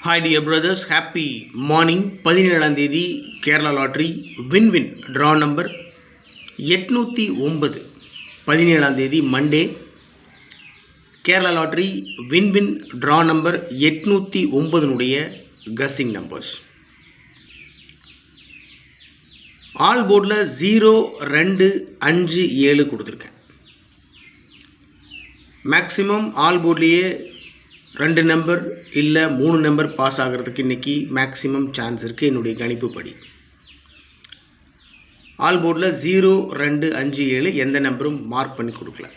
Hi dear brothers, happy morning. 17ஆம் தேதி Kerala lottery win draw number 809. 17ஆம் தேதி Monday Kerala lottery win draw number 809 guessing numbers. All போர்டில் 0, 2, 5, 7 கொடுத்துருக்கேன். Maximum all போர்ட்லேயே 2 number இல்லை 3 number pass ஆகிறதுக்கு இன்றைக்கி maximum chance இருக்குது என்னுடைய கணிப்புப்படி. ஆல் போர்டில் 0, 2, 5, 7 எந்த நம்பரும் மார்க் பண்ணி கொடுக்கல.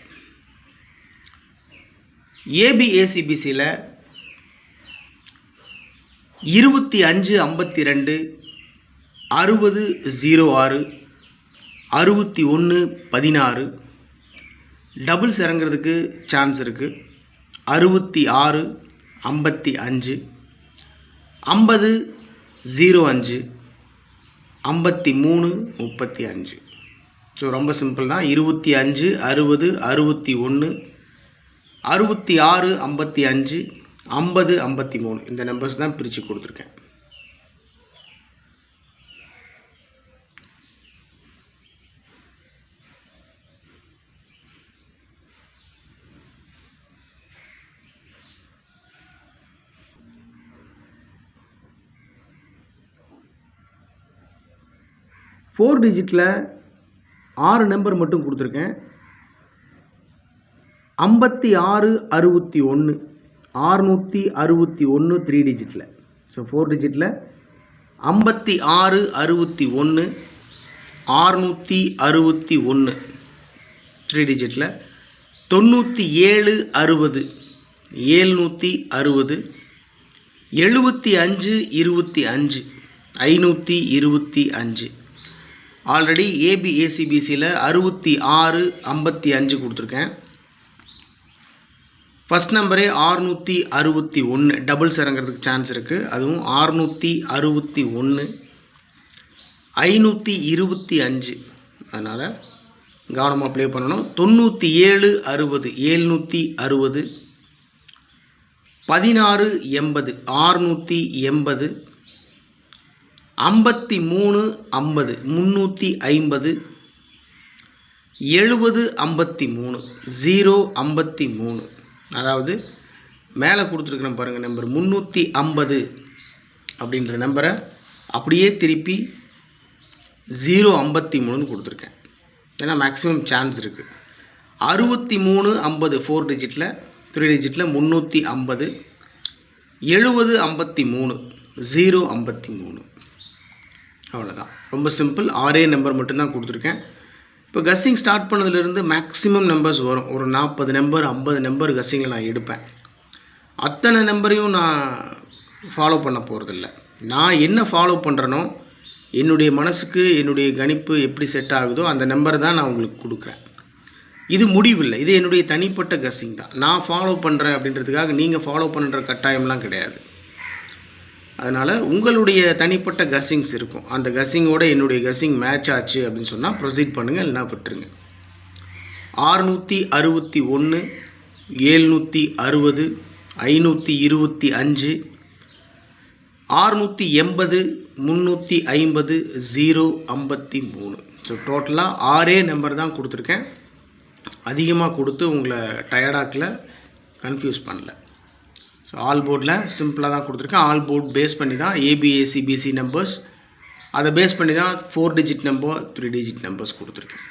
ஏபிஏசிபிசியில் 25, 52, 60, 06, 61, 16 டபுள்ஸ் இறங்கிறதுக்கு சான்ஸ் இருக்குது. 66, 55, 50, 05, 53, 35. ஸோ ரொம்ப சிம்பிள் தான். 25, 60, 61, 66, 55, 50, 53 இந்த நம்பர்ஸ் தான் பிரித்து கொடுத்துருக்கேன். ஃபோர் டிஜிட்டில் 6 நம்பர் மட்டும் கொடுத்துருக்கேன். 56, 61, 661 3 டிஜிட்டில். ஸோ 4 டிஜிட்டில் 56, 61, 661 3 டிஜிட்டில். 97, 60, 760, 75, 25, 525. ஆல்ரெடி ஏபிஏசிபிசியில் 66, 55 கொடுத்துருக்கேன். ஃபஸ்ட் நம்பரே 661 டபுள்ஸ் இறங்கிறதுக்கு சான்ஸ் இருக்குது. அதுவும் 661, 525. அதனால் கவனமாக ப்ளே பண்ணணும். 97, 60, 760, 16, 80, 680, 53, 50, 350, 70, 53, 053. அதாவது மேலே கொடுத்துருக்குறேன் பாருங்கள் நம்பர் 350 அப்படின்ற நம்பரை அப்படியே திருப்பி 053 கொடுத்துருக்கேன். ஏன்னா மேக்ஸிமம் சான்ஸ் இருக்குது. 63, 50 4 டிஜிட்டில், 3 டிஜிட்டில் 350, 70, 53, 053. அவ்வளோதான், ரொம்ப சிம்பிள். 6 நம்பர் மட்டும்தான் கொடுத்துருக்கேன். இப்போ கஸ்ஸிங் ஸ்டார்ட் பண்ணதுலேருந்து மேக்ஸிமம் நம்பர்ஸ் வரும். ஒரு 40 நம்பர் 50 நம்பர் கஸ்ஸிங்கில் நான் எடுப்பேன். அத்தனை நம்பரையும் நான் ஃபாலோ பண்ண போகிறதில்ல. நான் என்ன ஃபாலோ பண்ணுறனோ, என்னுடைய மனசுக்கு என்னுடைய கணிப்பு எப்படி செட் ஆகுதோ அந்த நம்பரை தான் நான் உங்களுக்கு கொடுக்குறேன். இது முடிவில்லை, இது என்னுடைய தனிப்பட்ட கஸ்ஸிங் தான். நான் ஃபாலோ பண்ணுறேன் அப்படின்றதுக்காக நீங்கள் ஃபாலோ பண்ணுற கட்டாயம்லாம் கிடையாது. அதனால் உங்களுடைய தனிப்பட்ட கஸ்ஸிங்ஸ் இருக்கும். அந்த கஸ்ஸிங்கோட என்னுடைய கஸ்ஸிங் மேட்ச் ஆச்சு அப்படின்னு சொன்னால் ப்ரொசீட் பண்ணுங்கள், இல்லைனா விட்டுருங்க. 661, 760, 525, 680, 350, 053. ஸோ டோட்டலாக 6 நம்பர் தான் கொடுத்துருக்கேன். அதிகமாக கொடுத்து உங்களை டயர்டாக்கில் கன்ஃபியூஸ் பண்ணல. ஸோ ஆல் போர்டில் சிம்பிளாக தான் கொடுத்துருக்கேன். ஆல் போர்ட் பேஸ் பண்ணி தான் ஏபிஏசிபிசி நம்பர்ஸ், அதை பேஸ் பண்ணி தான் 4 டிஜிட் நம்பர் 3 டிஜிட் நம்பர்ஸ் கொடுத்துருக்கேன்.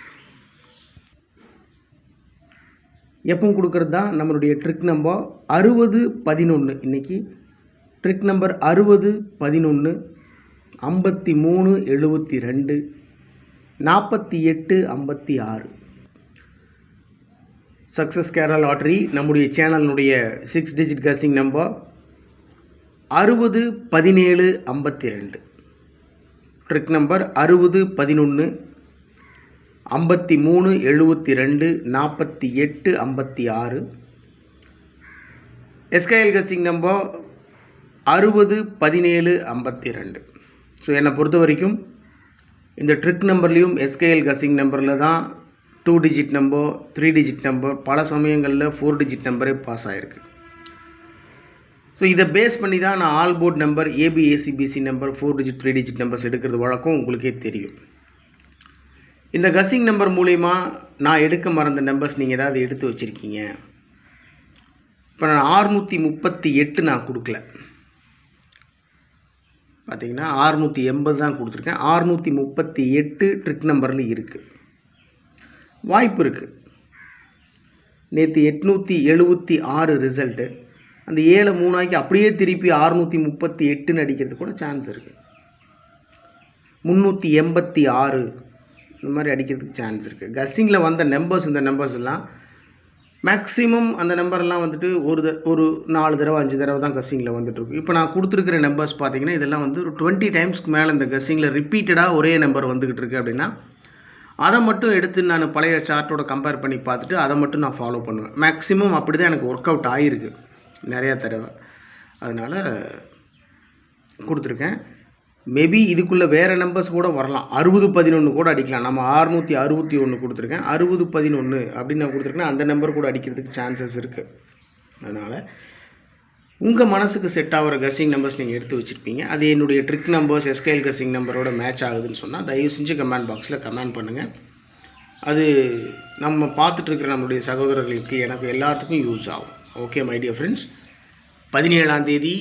எப்பவும் கொடுக்குறது தான் நம்மளுடைய ட்ரிக் நம்பர் 60, 11. இன்றைக்கி trick number 60, 11, 53, 72, 48, 56. Success Kerala lottery நம்முடைய சேனலினுடைய 6 digit guessing number 60, 17, 52. Trick number 60, 11, 53, 72, 48, 56. SKL guessing number 60, 17, 52. So என்னை பொறுத்த வரைக்கும் இந்த ட்ரிக் நம்பர்லேயும் எஸ்கேஎல் கஸ்ஸிங் நம்பரில் தான் 2 டிஜிட் நம்பர் 3 டிஜிட் நம்பர் பல சமயங்களில் 4 டிஜிட் நம்பரே பாஸ் ஆகிருக்கு. ஸோ இதை பேஸ் பண்ணி தான் நான் all port number, ABACBC number, 4 digit 3 digit numbers எடுக்கிறது வழக்கம், உங்களுக்கே தெரியும். இந்த கஸ்ஸிங் நம்பர் மூலிமா நான் எடுக்க மறந்த நம்பர்ஸ் நீங்கள் ஏதாவது எடுத்து வச்சுருக்கீங்க. இப்போ நான் 638 நான் கொடுக்கல, பார்த்தீங்கன்னா 680 தான் கொடுத்துருக்கேன். 638 ட்ரிக் நம்பரில் இருக்குது, வாய்ப்பு இருக்குது. நேற்று 876 ரிசல்ட்டு, அந்த 7 3 அப்படியே திருப்பி 638ன்னு அடிக்கிறதுக்கு கூட சான்ஸ் இருக்குது. 386 இந்த மாதிரி அடிக்கிறதுக்கு சான்ஸ் இருக்குது. கஸ்ஸிங்கில் வந்த நம்பர்ஸ், இந்த நம்பர்ஸ் எல்லாம் மேக்ஸிமம் அந்த நம்பர்லாம் வந்துட்டு ஒரு 4 தடவை 5 தடவை தான் கஸ்ஸிங்கில் வந்துட்டுருக்கு. இப்போ நான் கொடுத்துருக்கிற நம்பர்ஸ் பார்த்தீங்கன்னா இதெல்லாம் வந்து ஒரு 20 டைம்ஸ்க்கு மேலே இந்த கஸ்ஸிங்கில் ரிப்பீட்டடாக ஒரே நம்பர் வந்துக்கிட்டு இருக்கு அப்படின்னா அதை மட்டும் எடுத்து நான் பழைய சார்ட்டோட கம்பேர் பண்ணி பார்த்துட்டு அதை மட்டும் நான் ஃபாலோ பண்ணுவேன். மேக்ஸிமம் அப்படி தான் எனக்கு ஒர்க் அவுட் ஆகிருக்கு நிறையா தடவை, அதனால் கொடுத்துருக்கேன். மேபி இதுக்குள்ளே வேறு நம்பர்ஸ் கூட வரலாம், 6011 கூட அடிக்கலாம். நம்ம 661 கொடுத்துருக்கேன், 6011 அப்படின்னு நான் கொடுத்துருக்கேன், அந்த நம்பர் கூட அடிக்கிறதுக்கு சான்சஸ் இருக்குது. அதனால் உங்கள் மனசுக்கு செட் ஆகிற கஸ்ஸிங் நம்பர்ஸ் நீங்கள் எடுத்து வச்சுருப்பீங்க. அது என்னுடைய ட்ரிக் நம்பர்ஸ், எஸ்கேஎல் கஸ்ஸிங் நம்பரோட மேட்ச் ஆகுதுன்னு சொன்னால் தயவு செஞ்சு கமெண்ட் பாக்ஸில் கமெண்ட் பண்ணுங்கள். அது நம்ம பார்த்துட்ருக்கிற நம்மளுடைய சகோதரர்களுக்கு, எனக்கு எல்லாத்துக்கும் யூஸ் ஆகும். ஓகே மை டியர் ஃப்ரெண்ட்ஸ், 17ஆம் தேதி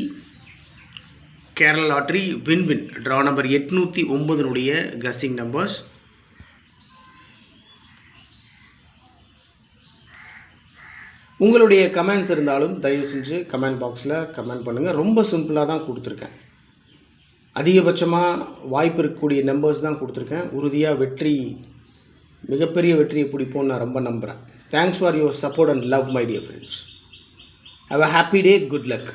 Kerala lottery win draw number 809 guessing numbers. உங்களுடைய கமெண்ட்ஸ் இருந்தாலும் தயவு செஞ்சு கமெண்ட் பாக்ஸில் கமெண்ட் பண்ணுங்கள். ரொம்ப சிம்பிளாக தான் கொடுத்துருக்கேன், அதிகபட்சமாக வாய்ப்பு இருக்கக்கூடிய நம்பர்ஸ் தான் கொடுத்துருக்கேன். உறுதியாக வெற்றி, மிகப்பெரிய வெற்றியை பிடிப்போன்னு நான் ரொம்ப நம்புகிறேன். Thanks for your support and love my dear friends. Have a happy day, good luck.